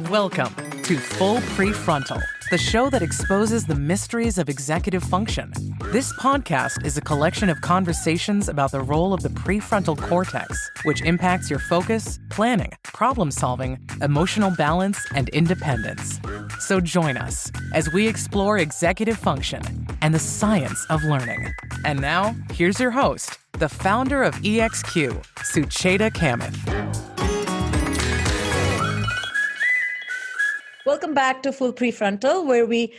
Welcome to Full Prefrontal, the show that exposes the mysteries of executive function. This podcast is a collection of conversations about the role of the prefrontal cortex, which impacts your focus, planning, problem-solving, emotional balance, and independence. So join us as we explore executive function and the science of learning. And now, here's your host, the founder of EXQ, Sucheta Kamath. Welcome back to Full Prefrontal, where we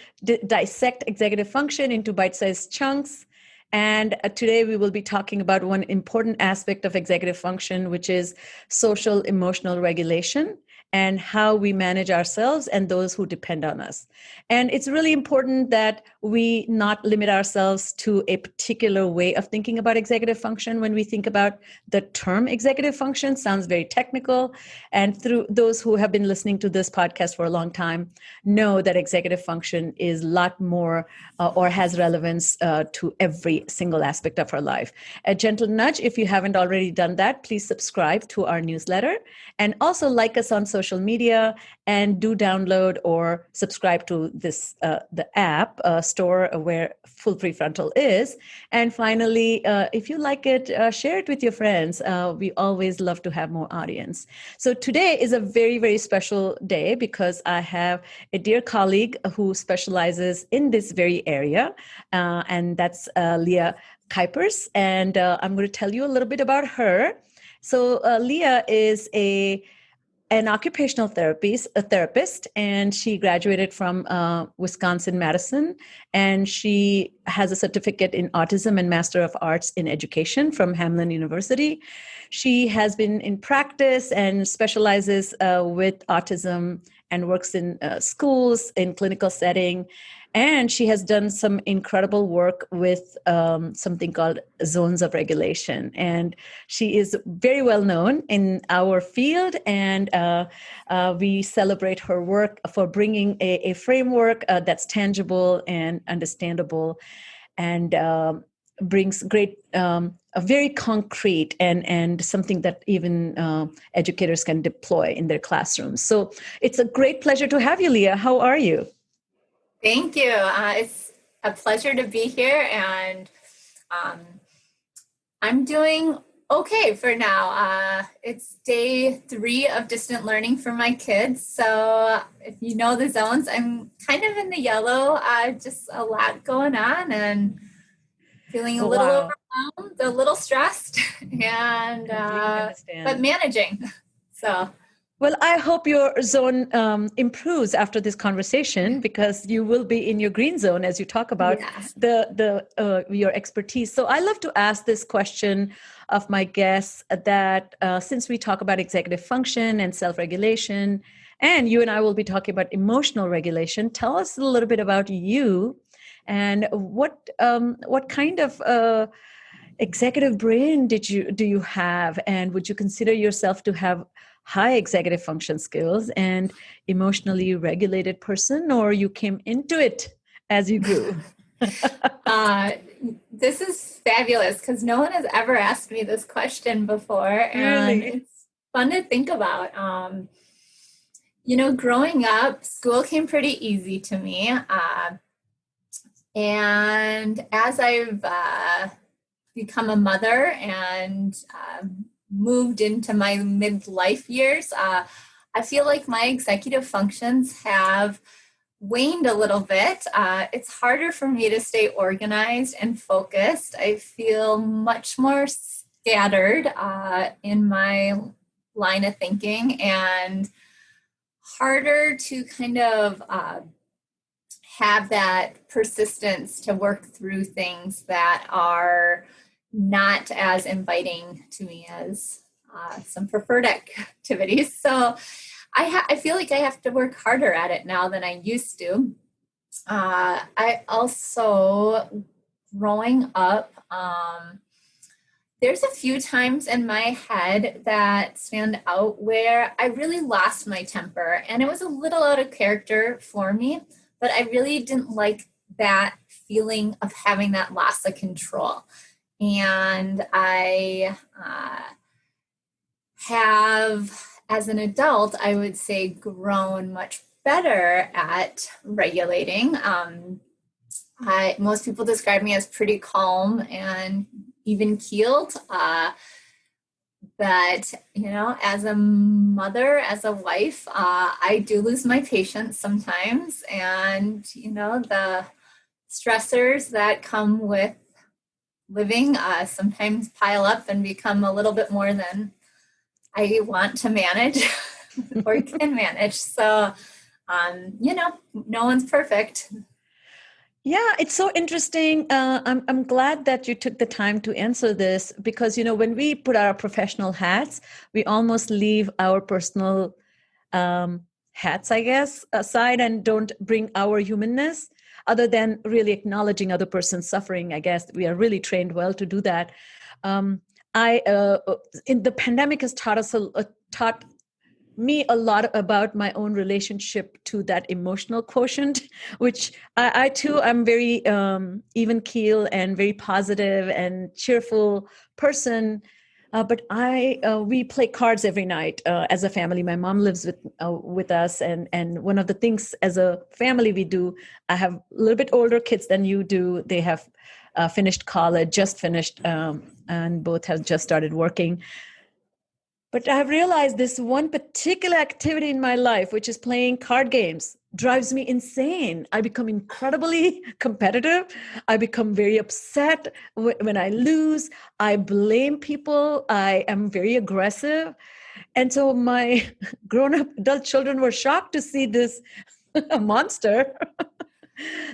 dissect executive function into bite-sized chunks. And today we will be talking about one important aspect of executive function, which is social emotional regulation and how we manage ourselves and those who depend on us. And it's really important that we not limit ourselves to a particular way of thinking about executive function. When we think about the term executive function, sounds very technical. And through those who have been listening to this podcast for a long time know that executive function is a lot more or has relevance to every single aspect of our life. A gentle nudge, if you haven't already done that, please subscribe to our newsletter and also like us on social media and do download or subscribe to this the app store where Full Prefrontal is. And finally, if you like it, share it with your friends. We always love to have more audience. So today is a very, very special day because I have a dear colleague who specializes in this very area, and that's Leah Kuypers. And I'm going to tell you a little bit about her. So Leah is an occupational therapist, and she graduated from Wisconsin-Madison, and she has a certificate in autism and Master of Arts in Education from Hamline University. She has been in practice and specializes with autism and works in schools in clinical setting. And she has done some incredible work with something called zones of regulation. And she is very well known in our field. And we celebrate her work for bringing a framework that's tangible and understandable and brings great, a very concrete and something that even educators can deploy in their classrooms. So it's a great pleasure to have you, Leah. How are you? Thank you. It's a pleasure to be here, and I'm doing okay for now. It's day 3 of distant learning for my kids. So if you know the zones, I'm kind of in the yellow, just a lot going on and feeling a little overwhelmed, a little stressed, and but managing. So. Well, I hope your zone improves after this conversation because you will be in your green zone as you talk about your expertise. So I love to ask this question of my guests that since we talk about executive function and self-regulation, and you and I will be talking about emotional regulation, tell us a little bit about you and what kind of executive brain do you have, and would you consider yourself to have high executive function skills and emotionally regulated person, or you came into it as you grew? This is fabulous because no one has ever asked me this question before. And really? It's fun to think about. Growing up, school came pretty easy to me. And as I've become a mother and moved into my midlife years, I feel like my executive functions have waned a little bit. It's harder for me to stay organized and focused. I feel much more scattered in my line of thinking and harder to kind of have that persistence to work through things that are not as inviting to me as some preferred activities. So I feel like I have to work harder at it now than I used to. I also, growing up, there's a few times in my head that stand out where I really lost my temper, and it was a little out of character for me, but I really didn't like that feeling of having that loss of control. And I have as an adult, I would say grown much better at regulating. Most people describe me as pretty calm and even keeled. But, as a mother, as a wife, I do lose my patience sometimes. And, the stressors that come with living sometimes pile up and become a little bit more than I want to manage or can manage. So, no one's perfect. Yeah, it's so interesting. I'm glad that you took the time to answer this because, when we put our professional hats, we almost leave our personal hats, I guess, aside and don't bring our humanness other than really acknowledging other person's suffering. I guess we are really trained well to do that. I in the pandemic has taught me a lot about my own relationship to that emotional quotient, which I too am very even keel and very positive and cheerful person. But we play cards every night as a family. My mom lives with us, and one of the things as a family we do. I have a little bit older kids than you do. They have finished college, just finished, and both have just started working. But I've realized this one particular activity in my life, which is playing card games, drives me insane. I become incredibly competitive. I become very upset when I lose. I blame people. I am very aggressive. And so my grown-up adult children were shocked to see this monster.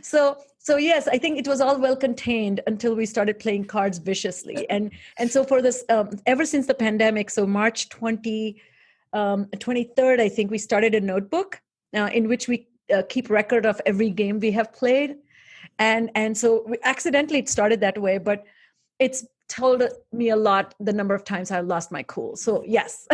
So yes, I think it was all well contained until we started playing cards viciously. And so for this, ever since the pandemic, so March 23rd, I think we started a notebook in which we keep record of every game we have played. And so we accidentally it started that way, but it's told me a lot the number of times I've lost my cool. So yes.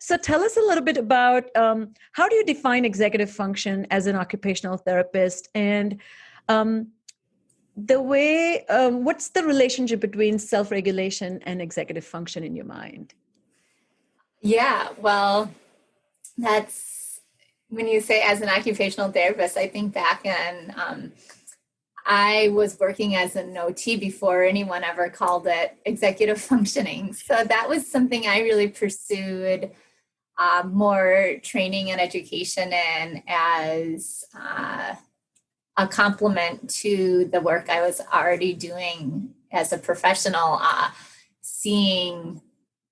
So tell us a little bit about how do you define executive function as an occupational therapist, and what's the relationship between self-regulation and executive function in your mind? Yeah, well, that's when you say as an occupational therapist, I think back and I was working as an OT before anyone ever called it executive functioning. So that was something I really pursued more training and education in as a complement to the work I was already doing as a professional, seeing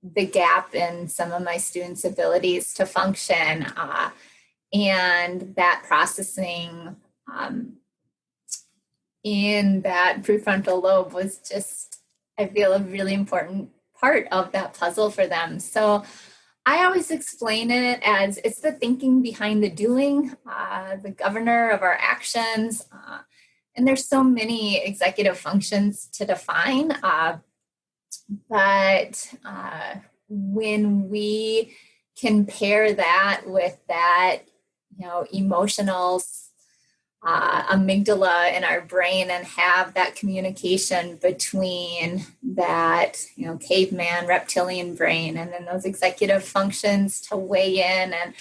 the gap in some of my students' abilities to function and that processing in that prefrontal lobe was just, I feel, a really important part of that puzzle for them. So I always explain it as it's the thinking behind the doing, the governor of our actions. And there's so many executive functions to define. But when we can pair that with that, emotional amygdala in our brain and have that communication between that, caveman reptilian brain and then those executive functions to weigh in and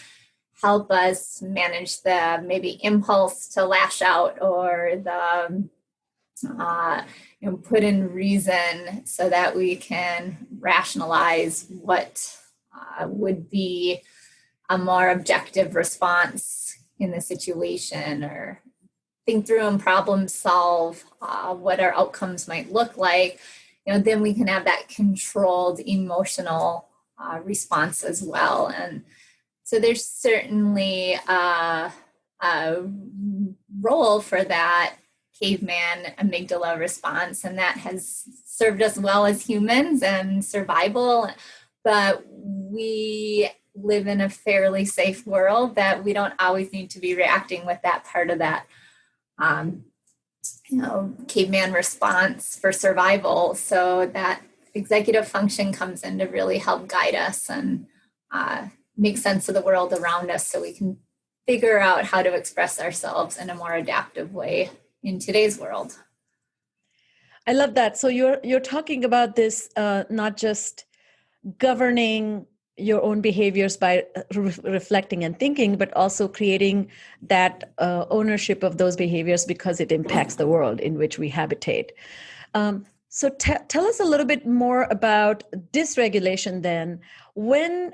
help us manage the maybe impulse to lash out or the put in reason so that we can rationalize what would be a more objective response in the situation, or think through and problem solve what our outcomes might look like, then we can have that controlled emotional response as well. And so there's certainly a role for that caveman amygdala response, and that has served us well as humans and survival. But we live in a fairly safe world that we don't always need to be reacting with that part of that caveman response for survival. So that executive function comes in to really help guide us and make sense of the world around us so we can figure out how to express ourselves in a more adaptive way in today's world. I love that. So you're talking about this not just governing your own behaviors by reflecting and thinking, but also creating that ownership of those behaviors because it impacts the world in which we habitate. So tell us a little bit more about dysregulation then. When,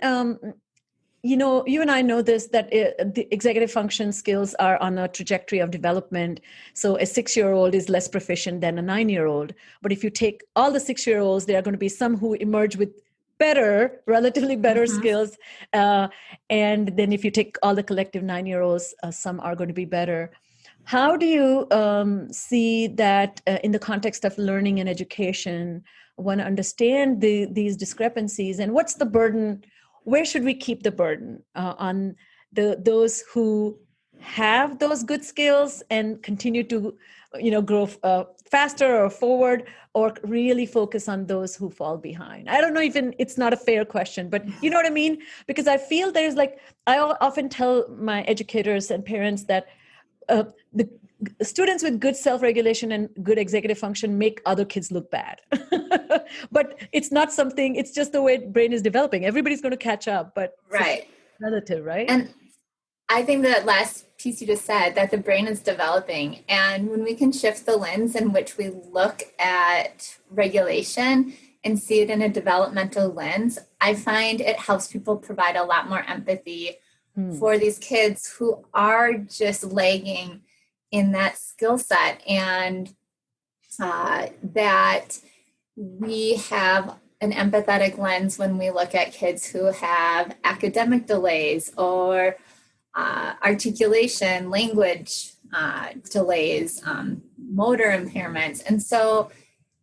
you and I know this, that the executive function skills are on a trajectory of development. So a 6-year-old is less proficient than a 9-year-old. But if you take all the 6-year-olds, there are going to be some who emerge with relatively better skills. And then if you take all the collective 9-year-olds, some are going to be better. How do you see that in the context of learning and education? I want to understand these discrepancies, and what's the burden? Where should we keep the burden on those who have those good skills and continue to, grow faster or forward, or really focus on those who fall behind? I don't know, even it's not a fair question, but you know what I mean? Because I feel there's I often tell my educators and parents that the students with good self-regulation and good executive function make other kids look bad. But it's not something, it's just the way brain is developing. Everybody's going to catch up, but right. Relative, right? And I think that last piece you just said, that the brain is developing. And when we can shift the lens in which we look at regulation and see it in a developmental lens, I find it helps people provide a lot more empathy for these kids who are just lagging in that skill set, and that we have an empathetic lens when we look at kids who have academic delays or articulation, language delays, motor impairments. And so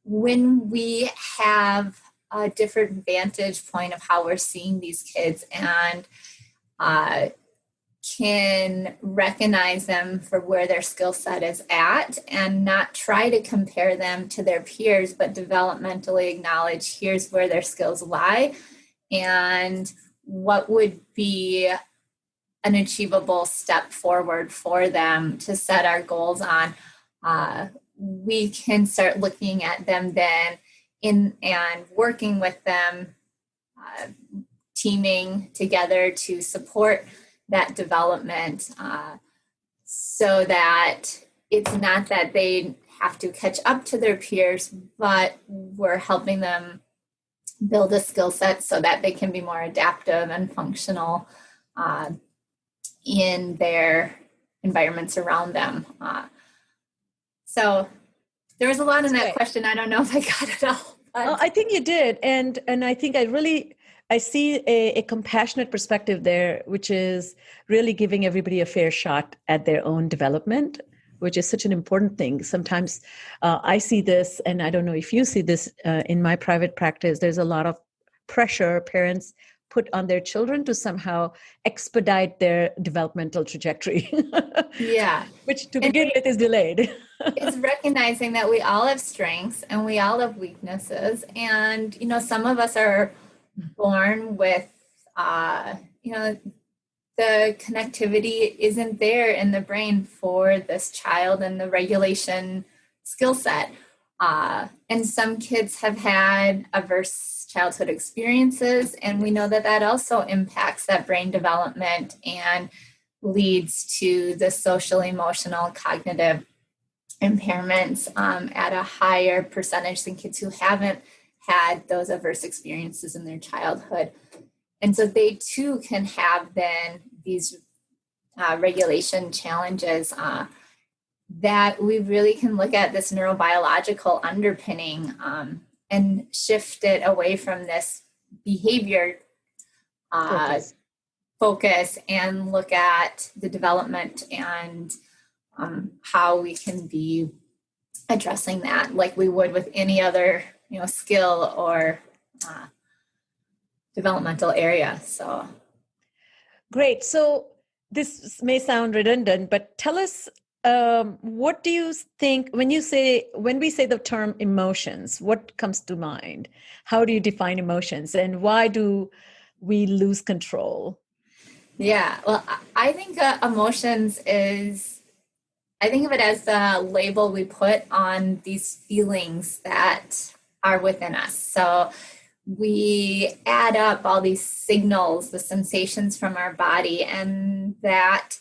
when we have a different vantage point of how we're seeing these kids and can recognize them for where their skill set is at and not try to compare them to their peers, but developmentally acknowledge here's where their skills lie and what would be an achievable step forward for them to set our goals on. We can start looking at them then and working with them, teaming together to support that development, so that it's not that they have to catch up to their peers, but we're helping them build a skill set so that they can be more adaptive and functional in their environments around them. So there was a lot in that question. I don't know if I got it all. I think you did. And I think I see a compassionate perspective there, which is really giving everybody a fair shot at their own development, which is such an important thing. Sometimes I see this, and I don't know if you see this in my private practice, there's a lot of pressure parents put on their children to somehow expedite their developmental trajectory. Yeah. Which to begin with is delayed. It's recognizing that we all have strengths and we all have weaknesses. And, some of us are born with, the connectivity isn't there in the brain for this child and the regulation skill set. And some kids have had adverse childhood experiences, and we know that that also impacts that brain development and leads to the social, emotional, cognitive impairments at a higher percentage than kids who haven't had those adverse experiences in their childhood. And so they too can have then these regulation challenges that we really can look at this neurobiological underpinning and shift it away from this behavior focus and look at the development and how we can be addressing that like we would with any other skill or developmental area. So great. So this may sound redundant, but tell us, what do you think when we say the term emotions, what comes to mind? How do you define emotions, and why do we lose control? Yeah, well, I think emotions I think of it as the label we put on these feelings that are within us. So we add up all these signals, the sensations from our body, and that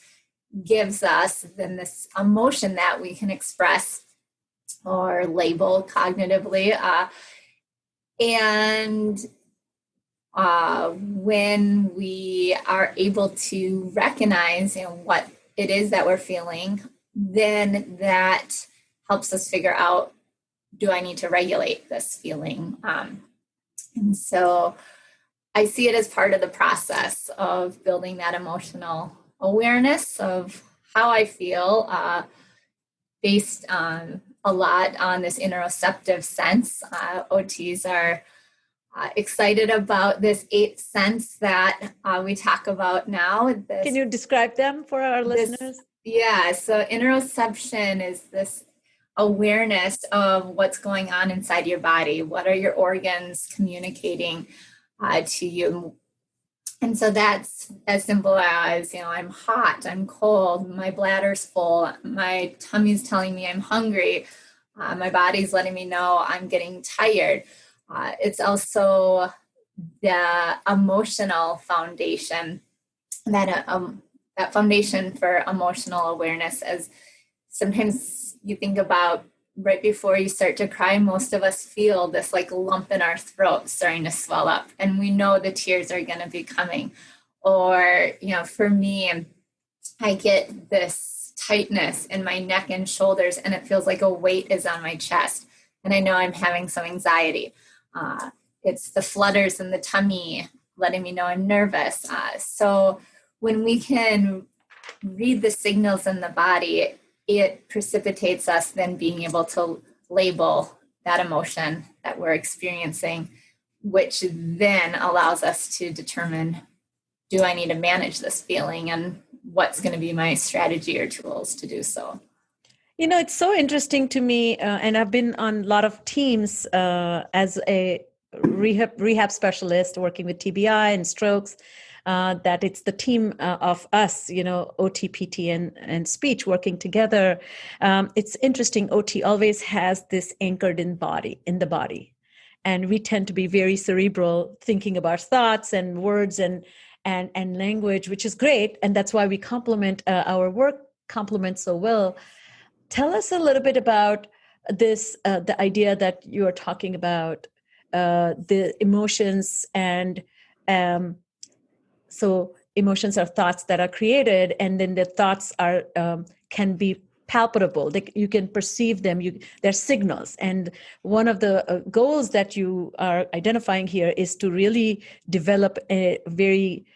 gives us then this emotion that we can express or label cognitively. When we are able to recognize, what it is that we're feeling, then that helps us figure out, do I need to regulate this feeling? And so I see it as part of the process of building that emotional awareness of how I feel, based on a lot on this interoceptive sense. OTs are excited about this 8th sense that we talk about now. Can you describe them for our listeners? Yeah, so interoception is this awareness of what's going on inside your body. What are your organs communicating to you? And so that's as simple as, I'm hot, I'm cold, my bladder's full, my tummy's telling me I'm hungry, my body's letting me know I'm getting tired. It's also the emotional foundation, that foundation for emotional awareness. As sometimes you think about right before you start to cry, most of us feel this like lump in our throat starting to swell up, and we know the tears are going to be coming. Or, for me, I get this tightness in my neck and shoulders, and it feels like a weight is on my chest, and I know I'm having some anxiety. It's the flutters in the tummy letting me know I'm nervous. So when we can read the signals in the body, it precipitates us then being able to label that emotion that we're experiencing, which then allows us to determine, do I need to manage this feeling, and what's going to be my strategy or tools to do so? It's so interesting to me, and I've been on a lot of teams as a rehab specialist working with TBI and strokes, that it's the team of us, OT, PT, and speech working together. It's interesting. OT always has this anchored in the body. And we tend to be very cerebral, thinking about thoughts and words and language, which is great. And that's why we complement our work complements so well. Tell us a little bit about this, the idea that you are talking about, the emotions, and so emotions are thoughts that are created, and then the thoughts are can be palpable. You can perceive them. They're signals. And one of the goals that you are identifying here is to really develop a very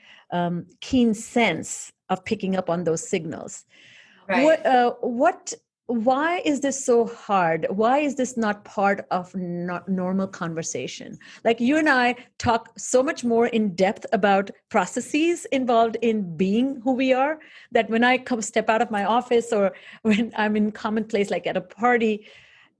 keen sense of picking up on those signals. Right. Why is this so hard? Why is this not part of normal conversation? Like, you and I talk so much more in depth about processes involved in being who we are, that when I step out of my office, or when I'm in common place, like at a party,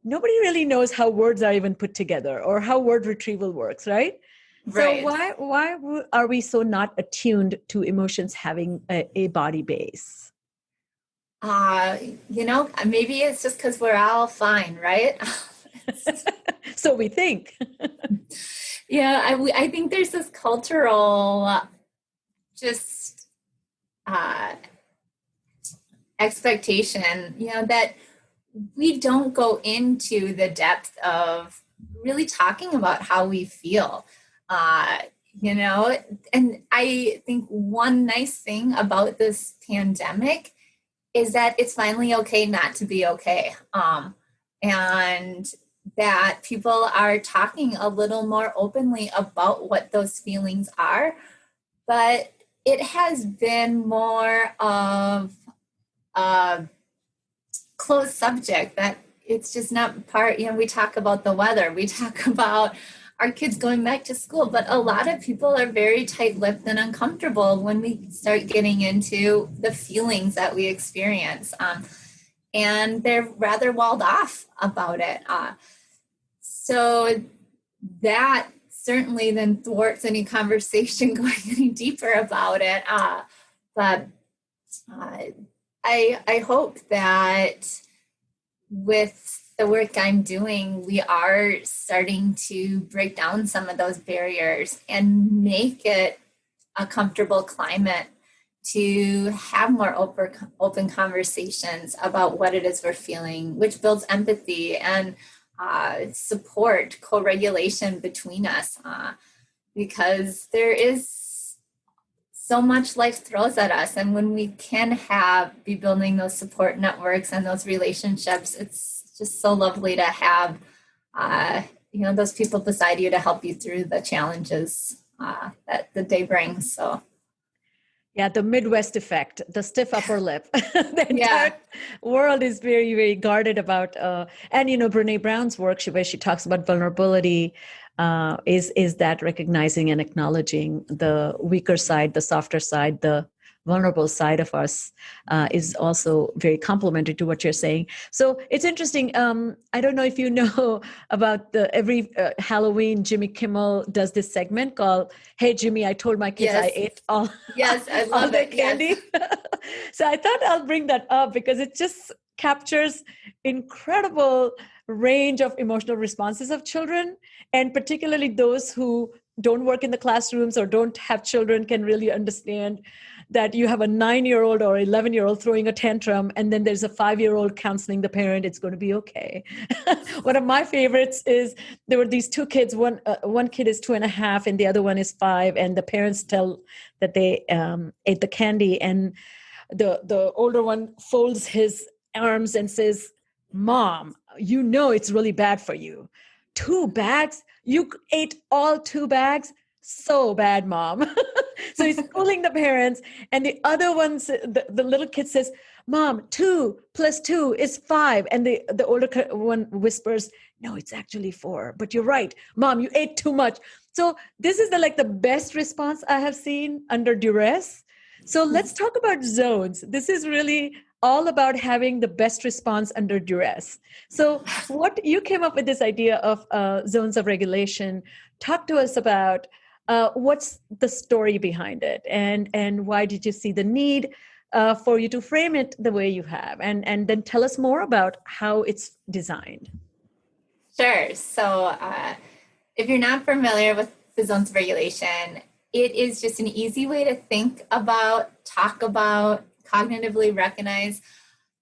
nobody really knows how words are even put together or how word retrieval works, right? Right. So why are we so not attuned to emotions having a body base? Maybe it's just because we're all fine, right? So we think. Yeah, I think there's this cultural just expectation, that we don't go into the depth of really talking about how we feel. And I think one nice thing about this pandemic is that it's finally okay not to be okay. And that people are talking a little more openly about what those feelings are. But it has been more of a closed subject, that it's just not part, we talk about the weather, we talk about our kids going back to school, but a lot of people are very tight-lipped and uncomfortable when we start getting into the feelings that we experience. And they're rather walled off about it. So that certainly then thwarts any conversation going any deeper about it. But I hope that with the work I'm doing, we are starting to break down some of those barriers and make it a comfortable climate to have more open conversations about what it is we're feeling, which builds empathy and support, co-regulation between us, because there is so much life throws at us. And when we can be building those support networks and those relationships, it's just so lovely to have, those people beside you to help you through the challenges that the day brings. So. Yeah, the Midwest effect, the stiff upper lip. The entire world is very, very guarded about, and Brene Brown's work, where she talks about vulnerability, is that recognizing and acknowledging the weaker side, the softer side, the vulnerable side of us, is also very complementary to what you're saying. So it's interesting. I don't know if you know about every Halloween, Jimmy Kimmel does this segment called "Hey Jimmy, I told my kids I ate all." Yes, I love all their candy. Yes. So I thought I'll bring that up because it just captures incredible range of emotional responses of children, and particularly those who don't work in the classrooms or don't have children can really understand that you have a 9-year-old or 11-year-old throwing a tantrum, and then there's a 5-year-old counseling the parent, it's going to be okay. One of my favorites is there were these two kids, one kid is 2.5 and the other one is 5, and the parents tell that they ate the candy, and the older one folds his arms and says, "Mom, it's really bad for you. 2 bags? You ate all 2 bags? So bad, Mom." So he's schooling the parents, and the other one, the little kid says, "Mom, 2 + 2 is 5." And the older one whispers, "No, it's actually 4, but you're right. Mom, you ate too much." So this is the best response I have seen under duress. So let's talk about zones. This is really all about having the best response under duress. So what you came up with this idea of zones of regulation. Talk to us about what's the story behind it, and why did you see the need for you to frame it the way you have, and then tell us more about how it's designed. Sure. So if you're not familiar with the zones of regulation, it is just an easy way to think about, talk about, cognitively recognize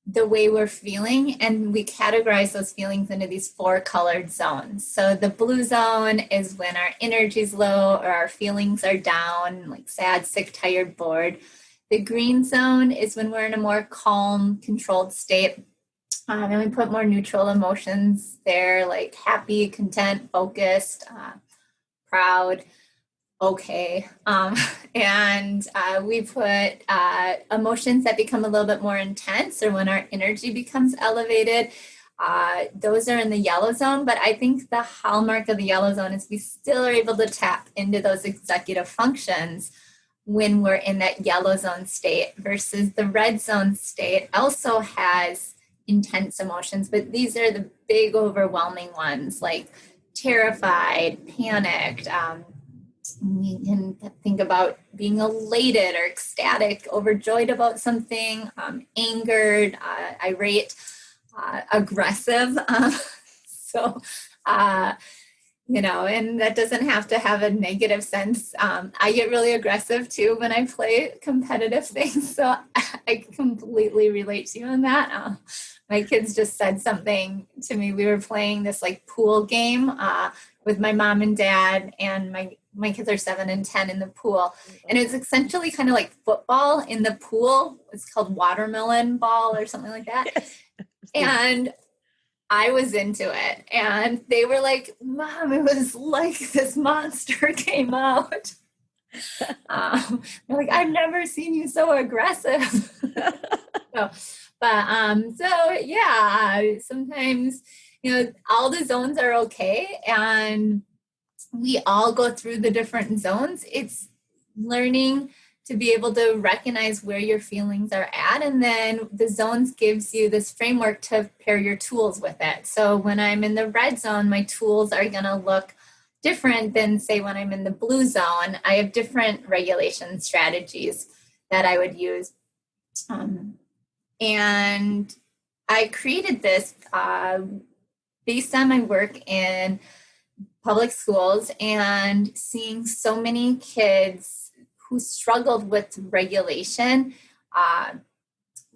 the way we're feeling, and we categorize those feelings into these 4 colored zones. So the blue zone is when our energy's low or our feelings are down, like sad, sick, tired, bored. The green zone is when we're in a more calm, controlled state. And we put more neutral emotions there, like happy, content, focused, proud, okay. And we put emotions that become a little bit more intense, or when our energy becomes elevated. Those are in the yellow zone, but I think the hallmark of the yellow zone is we still are able to tap into those executive functions when we're in that yellow zone state, versus the red zone state also has intense emotions, but these are the big overwhelming ones, like terrified, panicked. We can think about being elated or ecstatic, overjoyed about something, angered, irate, aggressive. And that doesn't have to have a negative sense. I get really aggressive too when I play competitive things. So I completely relate to you on that. My kids just said something to me. We were playing this pool game with my mom and dad, and my kids are 7 and 10 in the pool. And it's essentially kind of like football in the pool. It's called watermelon ball or something like that. Yes. And I was into it. And they were like, "Mom, it was like this monster came out." They're like, "I've never seen you so aggressive." Sometimes, all the zones are okay. And we all go through the different zones. It's learning to be able to recognize where your feelings are at. And then the zones gives you this framework to pair your tools with it. So when I'm in the red zone, my tools are going to look different than, say, when I'm in the blue zone. I have different regulation strategies that I would use. And I created this based on my work in public schools and seeing so many kids who struggled with regulation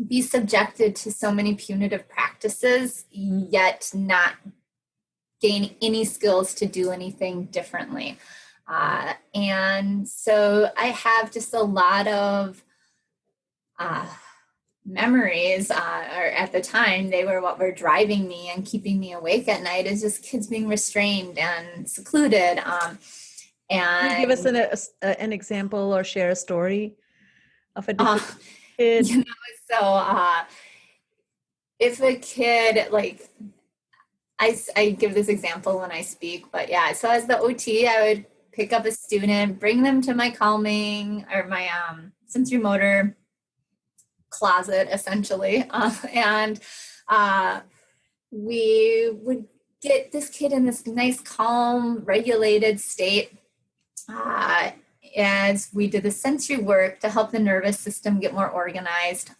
be subjected to so many punitive practices, yet not gain any skills to do anything differently. And so I have just a lot of memories, or at the time, they were what were driving me and keeping me awake at night, is just kids being restrained and secluded. And can you give us an example or share a story of a different kid? If a kid, like, I give this example when I speak, but yeah, so as the OT, I would pick up a student, bring them to my calming or my sensory motor closet, essentially. And we would get this kid in this nice, calm, regulated state as we did the sensory work to help the nervous system get more organized.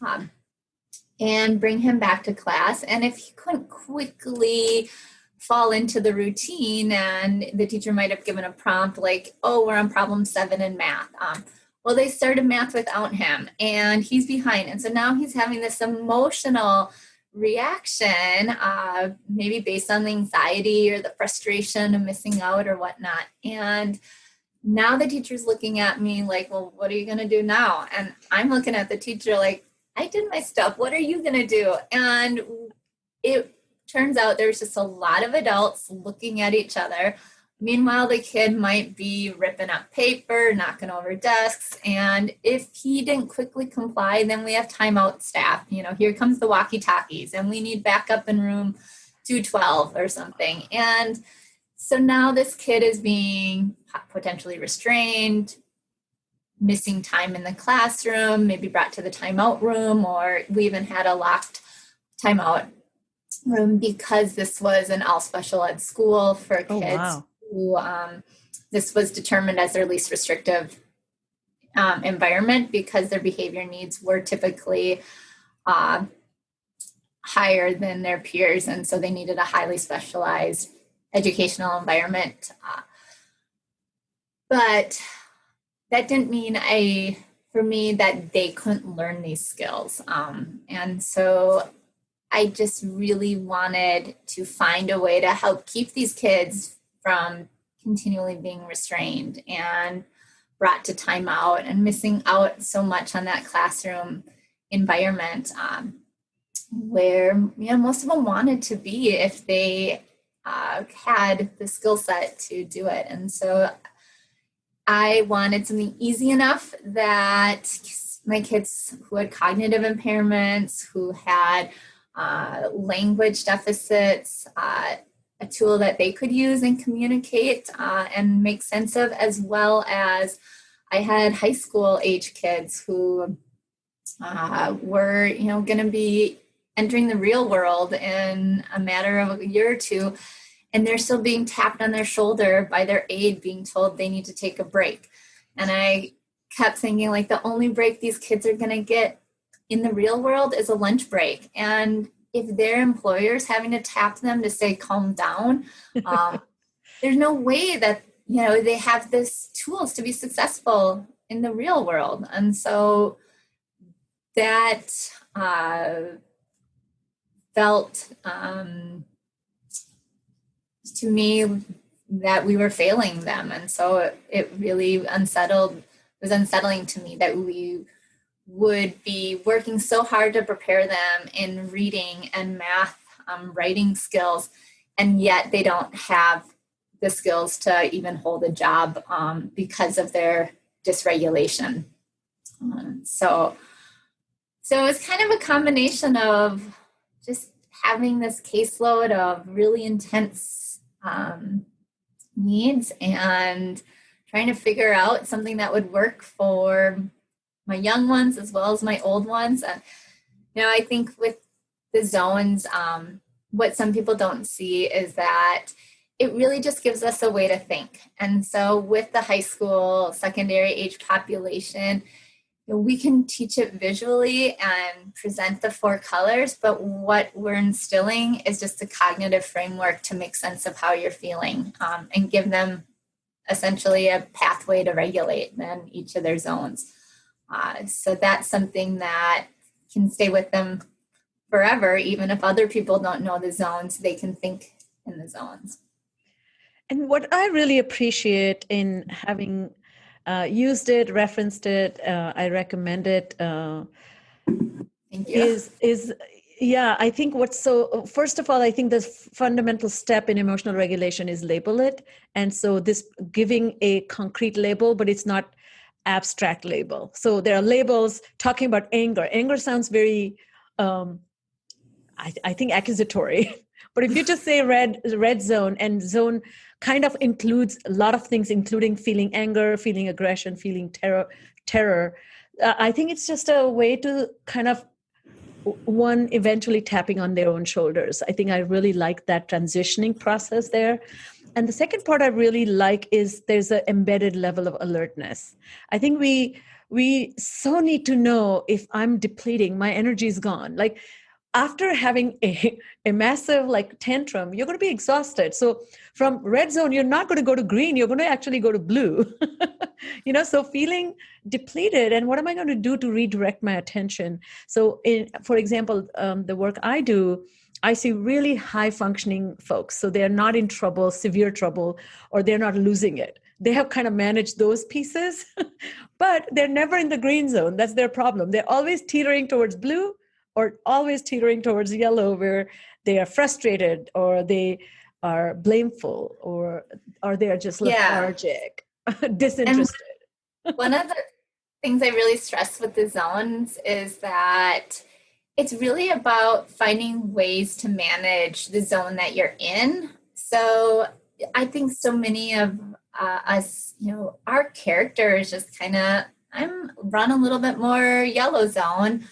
And bring him back to class. And if he couldn't quickly fall into the routine, and the teacher might have given a prompt like, oh, we're on problem 7 in math. Well, they started math without him and he's behind. And so now he's having this emotional reaction, maybe based on the anxiety or the frustration of missing out or whatnot. And now the teacher's looking at me like, well, what are you going to do now? And I'm looking at the teacher like, I did my stuff. What are you going to do? And it turns out there's just a lot of adults looking at each other. Meanwhile, the kid might be ripping up paper, knocking over desks. And if he didn't quickly comply, then we have timeout staff. Here comes the walkie-talkies and we need backup in room 212 or something. And so now this kid is being potentially restrained, missing time in the classroom, maybe brought to the timeout room, or we even had a locked timeout room because this was an all special ed school for kids who this was determined as their least restrictive environment because their behavior needs were typically higher than their peers. And so they needed a highly specialized educational environment. But that didn't mean for me that they couldn't learn these skills. And so I just really wanted to find a way to help keep these kids from continually being restrained and brought to timeout and missing out so much on that classroom environment where most of them wanted to be if they had the skill set to do it. And so I wanted something easy enough that my kids who had cognitive impairments, who had language deficits, a tool that they could use and communicate and make sense of, as well as I had high school age kids who were, going to be entering the real world in a matter of a year or two. And they're still being tapped on their shoulder by their aide, being told they need to take a break. And I kept thinking, like, the only break these kids are going to get in the real world is a lunch break. And if their employer's having to tap them to say, calm down, there's no way that, they have this tools to be successful in the real world. And so that felt to me that we were failing them. And so it really was unsettling to me that we would be working so hard to prepare them in reading and math, writing skills, and yet they don't have the skills to even hold a job because of their dysregulation. So it's kind of a combination of just having this caseload of really intense needs and trying to figure out something that would work for my young ones as well as my old ones. And, I think with the zones, what some people don't see is that it really just gives us a way to think. And so with the high school, secondary age population, we can teach it visually and present the 4 colors, but what we're instilling is just a cognitive framework to make sense of how you're feeling, and give them essentially a pathway to regulate in each of their zones. So that's something that can stay with them forever. Even if other people don't know the zones, they can think in the zones. And what I really appreciate in having used it, referenced it, I recommend it, Thank you. Yeah, I think first of all, I think the fundamental step in emotional regulation is label it. And so this giving a concrete label, but it's not abstract label. So there are labels talking about anger. Anger sounds very, I think, accusatory. But if you just say red zone, and zone kind of includes a lot of things, including feeling anger, feeling aggression, feeling terror. I think it's just a way to kind of one eventually tapping on their own shoulders. I think I really like that transitioning process there. And the second part I really like is there's an embedded level of alertness. I think we so need to know if I'm depleting, my energy is gone. Like after having a massive like tantrum, you're going to be exhausted. So from red zone, you're not going to go to green, you're going to actually go to blue. So feeling depleted, and what am I going to do to redirect my attention? So for example, the work I do, I see really high functioning folks. So they're not in trouble, severe trouble, or they're not losing it. They have kind of managed those pieces, but they're never in the green zone. That's their problem. They're always teetering towards blue or always teetering towards yellow, where they are frustrated or they are blameful or they are just lethargic, disinterested. And one of the things I really stress with the zones is that it's really about finding ways to manage the zone that you're in. So I think so many of us, our characters just kind of, I'm run a little bit more yellow zone.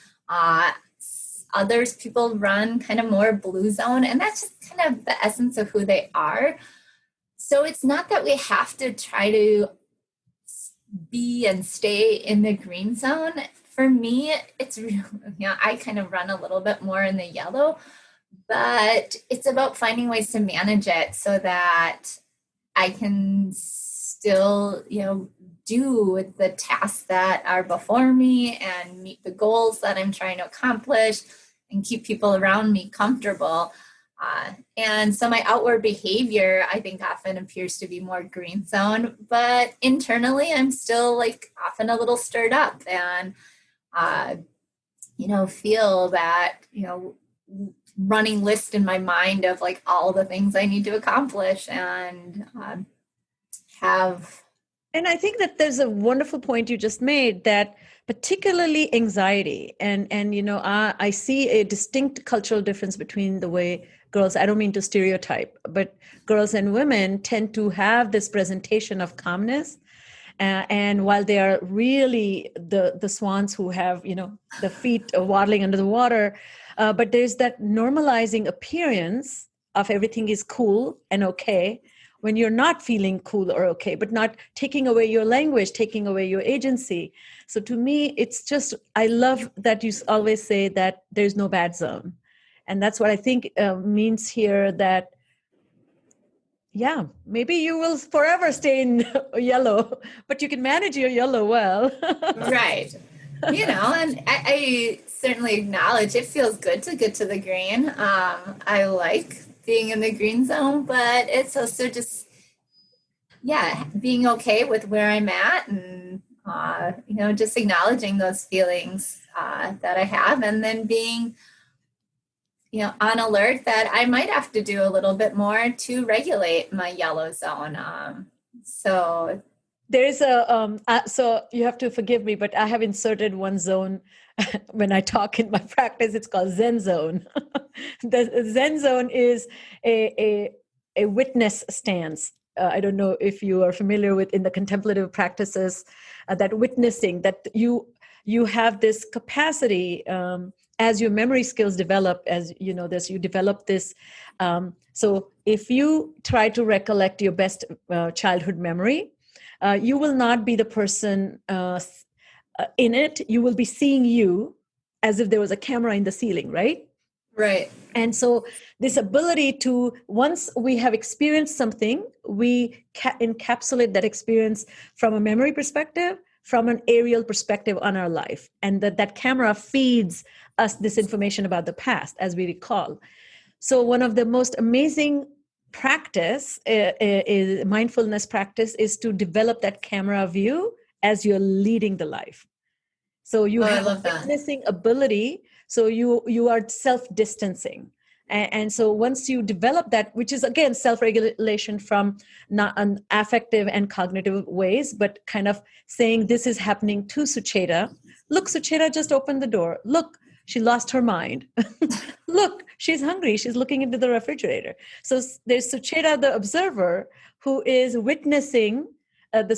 Others people run kind of more blue zone, and that's just kind of the essence of who they are. So it's not that we have to try to be and stay in the green zone. For me, it's really, I kind of run a little bit more in the yellow, but it's about finding ways to manage it so that I can still, do the tasks that are before me and meet the goals that I'm trying to accomplish and keep people around me comfortable. And so my outward behavior, I think, often appears to be more green zone, but internally I'm still often a little stirred up and, feel that, running list in my mind of all the things I need to accomplish and have. And I think that there's a wonderful point you just made, that particularly anxiety and I see a distinct cultural difference between the way girls, I don't mean to stereotype, but girls and women tend to have this presentation of calmness. And while they are really the swans who have, the feet waddling under the water, but there's that normalizing appearance of everything is cool and okay when you're not feeling cool or okay, but not taking away your language, taking away your agency. So to me, it's just, I love that you always say that there's no bad zone. And that's what I think means here, that, yeah, maybe you will forever stay in yellow, but you can manage your yellow well. Right. And I certainly acknowledge it feels good to get to the green. I like being in the green zone, but it's also just, being okay with where I'm at and, just acknowledging those feelings that I have, and then being, on alert that I might have to do a little bit more to regulate my yellow zone. So there is so you have to forgive me, but I have inserted one zone when I talk in my practice. It's called Zen zone. The Zen zone is a witness stance. I don't know if you are familiar with, in the contemplative practices, that witnessing, that you have this capacity as your memory skills develop, as you know this, you develop this. So if you try to recollect your best childhood memory, you will not be the person in it, you will be seeing you as if there was a camera in the ceiling, right? Right. And so this ability to, once we have experienced something, we encapsulate that experience from a memory perspective, from an aerial perspective on our life. And that camera feeds us this information about the past, as we recall. So one of the most amazing practice is mindfulness practice is to develop that camera view as you're leading the life. So you have a witnessing ability. So you are self-distancing. And so once you develop that, which is again self-regulation from not an affective and cognitive ways, but kind of saying this is happening to Sucheta. Look, Sucheta just opened the door. Look, she lost her mind. Look, she's hungry. She's looking into the refrigerator. So there's Sucheta, the observer, who is witnessing the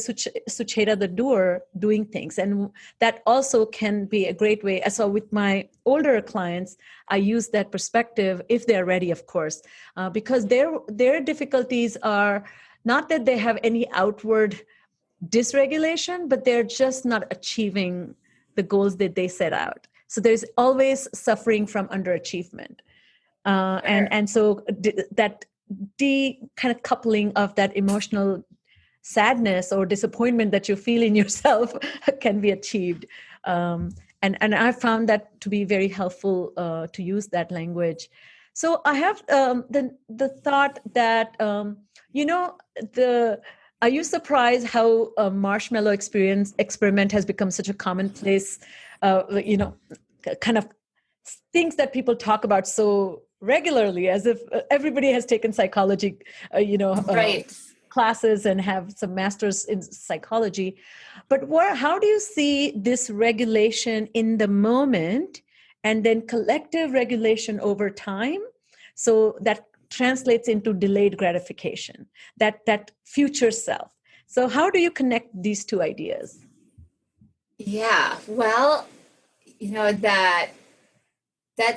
Sucheta, the doer, doing things. And that also can be a great way. So with my older clients, I use that perspective if they're ready, of course, because their difficulties are not that they have any outward dysregulation, but they're just not achieving the goals that they set out. So there's always suffering from underachievement. And so that kind of coupling of that emotional sadness or disappointment that you feel in yourself can be achieved. And I found that to be very helpful to use that language. So I have the thought that, are you surprised how a marshmallow experiment has become such a commonplace, kind of things that people talk about so regularly, as if everybody has taken psychology, right. classes and have some masters in psychology. But how do you see this regulation in the moment and then collective regulation over time? So that translates into delayed gratification, that future self. So how do you connect these two ideas? Yeah, well, that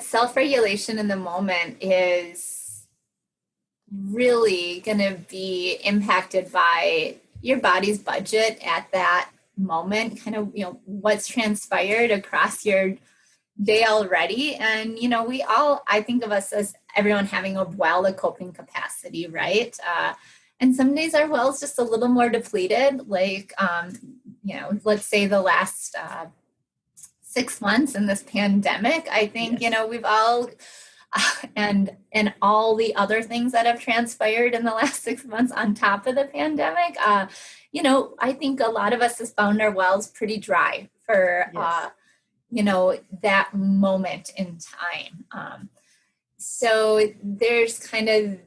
self-regulation in the moment is really going to be impacted by your body's budget at that moment, kind of, what's transpired across your day already. And, I think of us as everyone having a coping capacity, right? And some days our well's just a little more depleted, like, let's say the last 6 months in this pandemic. I think, Yes. We've all, and all the other things that have transpired in the last 6 months on top of the pandemic, I think a lot of us has found our wells pretty dry for, Yes. that moment in time. So there's kind of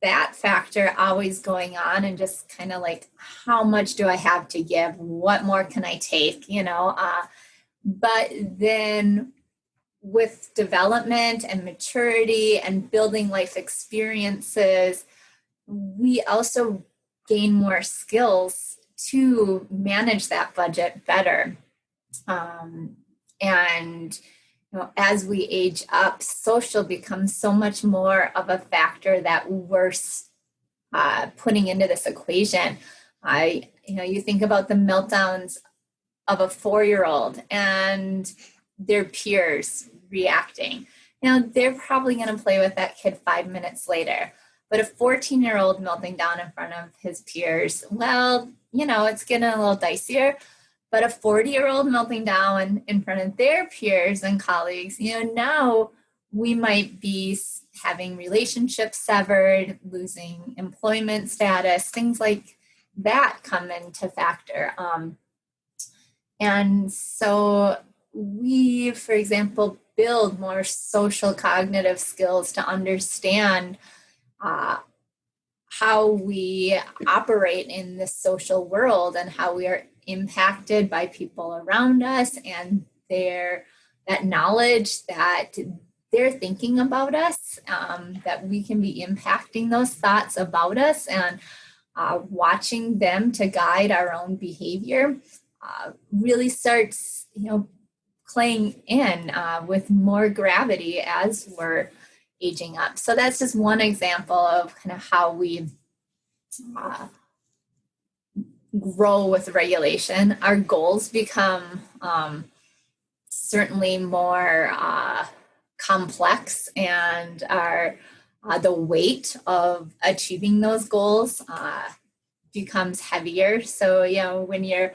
that factor always going on, and just kind of like, how much do I have to give? What more can I take? But then with development and maturity and building life experiences, we also gain more skills to manage that budget better. And as we age up, social becomes so much more of a factor that we're putting into this equation. You think about the meltdowns of a 4-year-old and their peers reacting. They're probably going to play with that kid 5 minutes later. But a 14-year-old melting down in front of his peers, well, it's getting a little dicier. But a 40-year-old melting down in front of their peers and colleagues, now we might be having relationships severed, losing employment status, things like that come into factor. And so we, for example, build more social cognitive skills to understand how we operate in this social world and how we are impacted by people around us, and that knowledge that they're thinking about us, that we can be impacting those thoughts about us, and watching them to guide our own behavior really starts, playing in with more gravity as we're aging up. So that's just one example of kind of how we grow with regulation. Our goals become certainly more complex, and are the weight of achieving those goals becomes heavier. So, when you're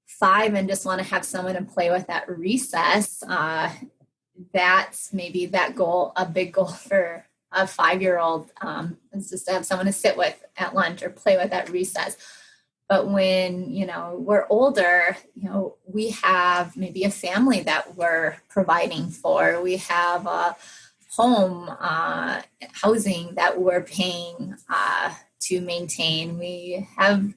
5 and just want to have someone to play with at recess, that's maybe that goal, a big goal for a 5-year-old, is just to have someone to sit with at lunch or play with at recess. But when, we're older, we have maybe a family that we're providing for. We have a home, housing that we're paying to maintain. We have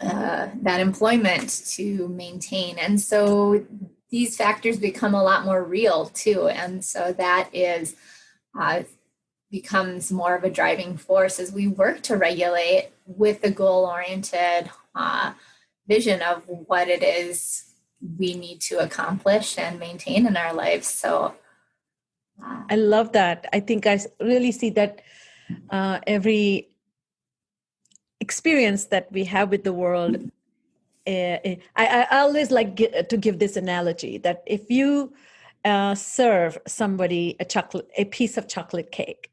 that employment to maintain. And so these factors become a lot more real too. And so that is becomes more of a driving force as we work to regulate with the goal-oriented vision of what it is we need to accomplish and maintain in our lives. So I love that. I think I really see that every experience that we have with the world. I always like to give this analogy that if you serve somebody a piece of chocolate cake,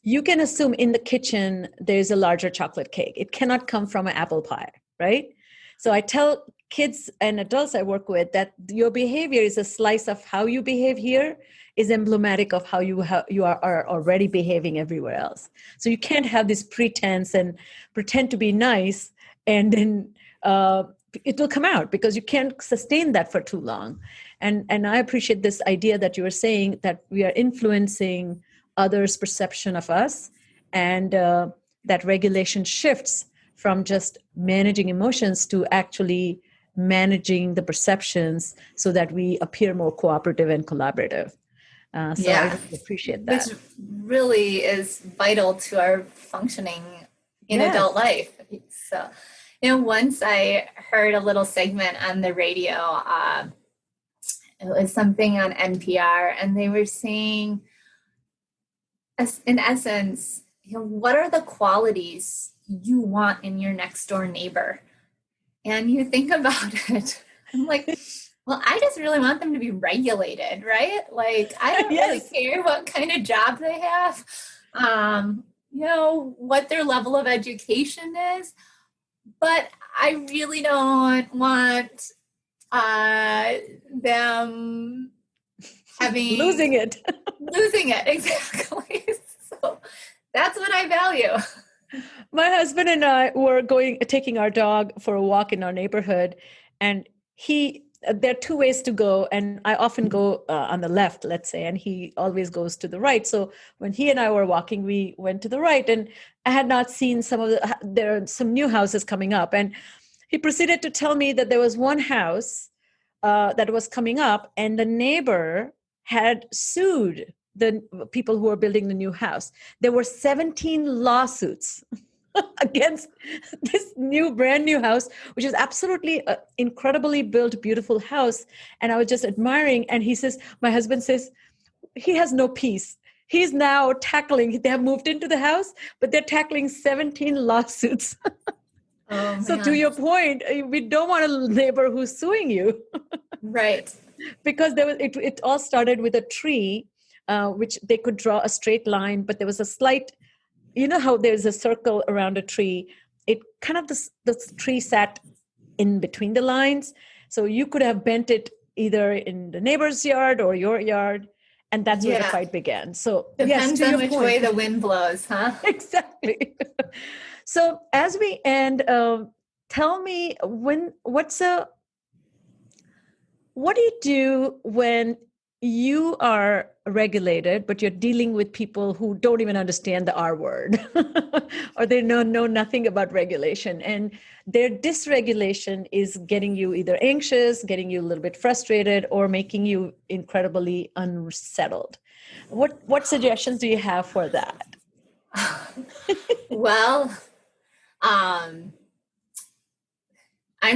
you can assume in the kitchen there's a larger chocolate cake. It cannot come from an apple pie, right? So I tell kids and adults I work with that your behavior is a slice of how you behave here is emblematic of how you are already behaving everywhere else. So you can't have this pretense and pretend to be nice and then it will come out because you can't sustain that for too long. And I appreciate this idea that you were saying that we are influencing others' perception of us, and that regulation shifts from just managing emotions to actually managing the perceptions so that we appear more cooperative and collaborative. I really appreciate that. Which really is vital to our functioning in adult life. So, once I heard a little segment on the radio, it was something on NPR, and they were saying, in essence, what are the qualities you want in your next door neighbor? And you think about it, I'm like, well, I just really want them to be regulated, right? Like, I don't really care what kind of job they have, what their level of education is, but I really don't want them having losing it exactly. So that's what I value. My husband and I were taking our dog for a walk in our neighborhood, and there are 2 ways to go, and I often go on the left, let's say, and he always goes to the right. So when he and I were walking, we went to the right, and I had not seen there are some new houses coming up, and he proceeded to tell me that there was one house that was coming up, and the neighbor had sued the people who were building the new house. There were 17 lawsuits against this brand new house, which is absolutely incredibly built, beautiful house. And I was just admiring. And my husband says, he has no peace. He's now they have moved into the house, but they're tackling 17 lawsuits. Oh, so to your point, we don't want a neighbor who's suing you. Right. Because it all started with a tree, which they could draw a straight line, but there was a slight, how there's a circle around a tree. It kind of, the tree sat in between the lines. So you could have bent it either in the neighbor's yard or your yard. And that's where the fight began. So depends on which way the wind blows, huh? Exactly. So as we end, tell me what do you do when you are regulated, but you're dealing with people who don't even understand the R word, or they know nothing about regulation, and their dysregulation is getting you either anxious, getting you a little bit frustrated, or making you incredibly unsettled? What suggestions do you have for that? Well, I'm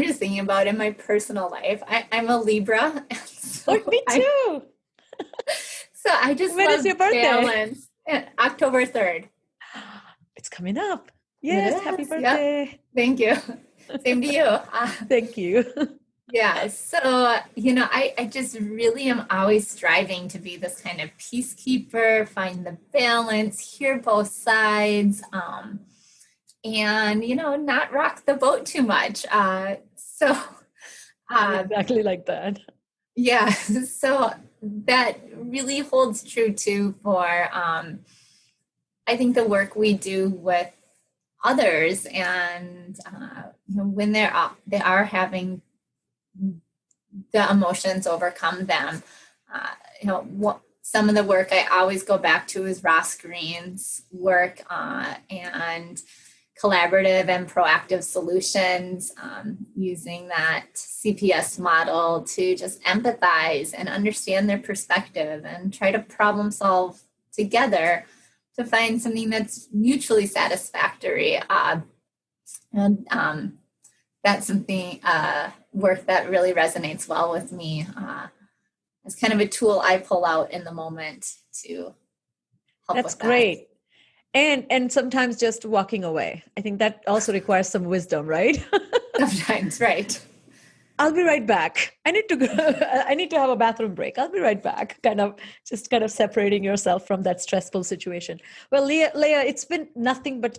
just thinking about in my personal life. I'm a Libra. So me too. So I just when love is your birthday? Balance. October 3rd. It's coming up. Yes, happy birthday. Yep. Thank you. Same to you. Thank you. Yeah. So, I just really am always striving to be this kind of peacekeeper, find the balance, hear both sides, and, not rock the boat too much. I'm Uh, exactly like that. yeah. So that really holds true too for, I think the work we do with others and, when they are having the emotions overcome them. Some of the work I always go back to is Ross Green's work and collaborative and proactive solutions, using that CPS model to just empathize and understand their perspective and try to problem solve together to find something that's mutually satisfactory. And that's something, work that really resonates well with me. It's kind of a tool I pull out in the moment to help That's with that. great. And sometimes just walking away. I think that also requires some wisdom, right? Sometimes, right. I'll be right back. I need to go. I need to have a bathroom break. I'll be right back. Kind of separating yourself from that stressful situation. Well, Leah, it's been nothing but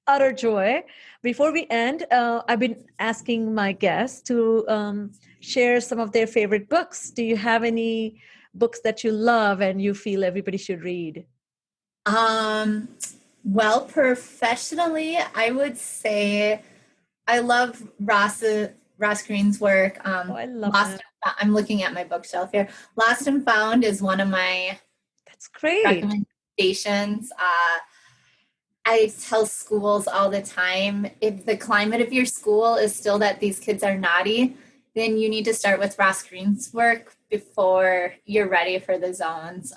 utter joy. Before we end, I've been asking my guests to share some of their favorite books. Do you have any books that you love and you feel everybody should read? Well, professionally, I would say I love Ross Green's work. I love Lost. that. I'm looking at my bookshelf here. Lost and Found is one of my That's great. recommendations. I tell schools all the time, if the climate of your school is still that these kids are naughty, then you need to start with Ross Green's work before you're ready for the zones.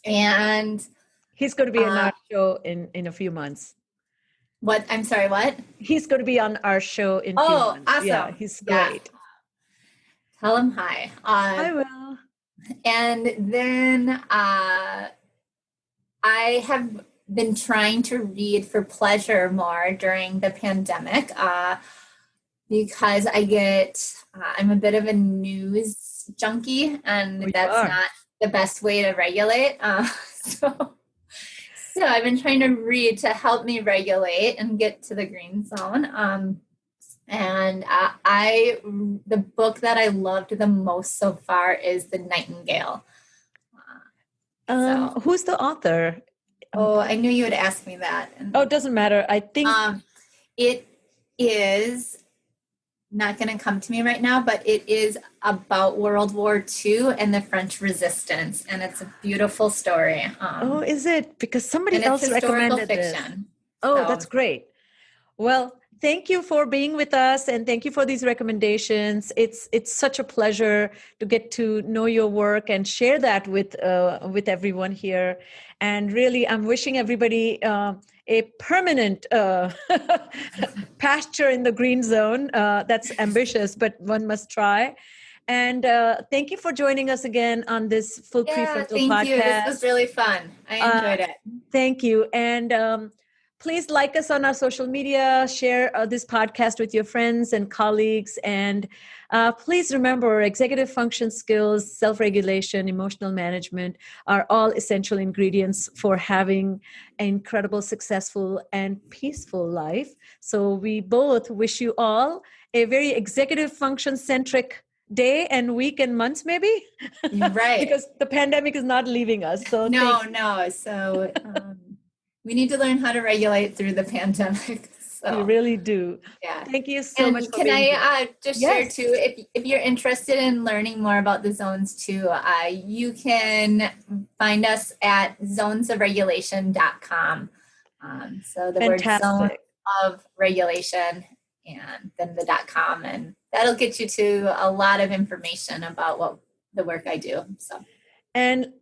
And he's going to be on our show in a few months. What? I'm sorry, what? He's going to be on our show in a few months. Awesome. Yeah, he's great. Tell him hi. I will. And then I have been trying to read for pleasure more during the pandemic because I'm a bit of a news junkie, and that's not the best way to regulate. So I've been trying to read to help me regulate and get to the green zone. And the book that I loved the most so far is The Nightingale. Who's the author? Oh, I knew you would ask me that. It doesn't matter. I think it is not going to come to me right now, but it is about World War II and the French Resistance, and it's a beautiful story. Is it? Because somebody else recommended fiction. Oh, that's great. Well, thank you for being with us, and thank you for these recommendations. It's such a pleasure to get to know your work and share that with everyone here. And really, I'm wishing everybody a permanent pasture in the green zone. That's ambitious, but one must try. And thank you for joining us again on this Full Prefrontal podcast. Thank you. This was really fun. I enjoyed it. Thank you. And please like us on our social media, share this podcast with your friends and colleagues. And please remember, executive function skills, self-regulation, emotional management are all essential ingredients for having an incredible, successful, and peaceful life. So we both wish you all a very executive function-centric day and week and months, maybe. Right. Because the pandemic is not leaving us. So no. So we need to learn how to regulate through the pandemic. So. You really do. Yeah. Thank you so much. Can I just share too, if you're interested in learning more about the zones too, you can find us at zonesofregulation.com. So the Fantastic. word zone of regulation and then the .com, and that'll get you to a lot of information about what the work I do. So. And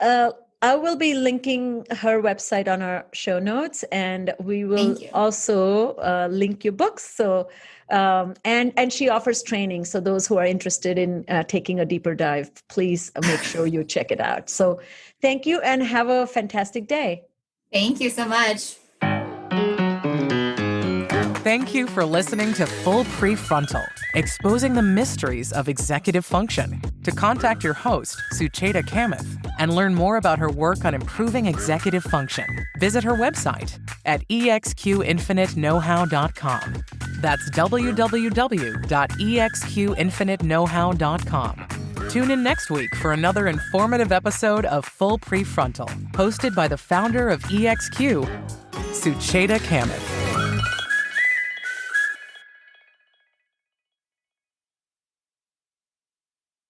I will be linking her website on our show notes, and we will also link your books. So, and she offers training. So those who are interested in taking a deeper dive, please make sure you check it out. So thank you and have a fantastic day. Thank you so much. Thank you for listening to Full Prefrontal, exposing the mysteries of executive function. To contact your host, Sucheta Kamath, and learn more about her work on improving executive function, visit her website at exqinfiniteknowhow.com. That's www.exqinfiniteknowhow.com. Tune in next week for another informative episode of Full Prefrontal, hosted by the founder of EXQ, Sucheta Kamath.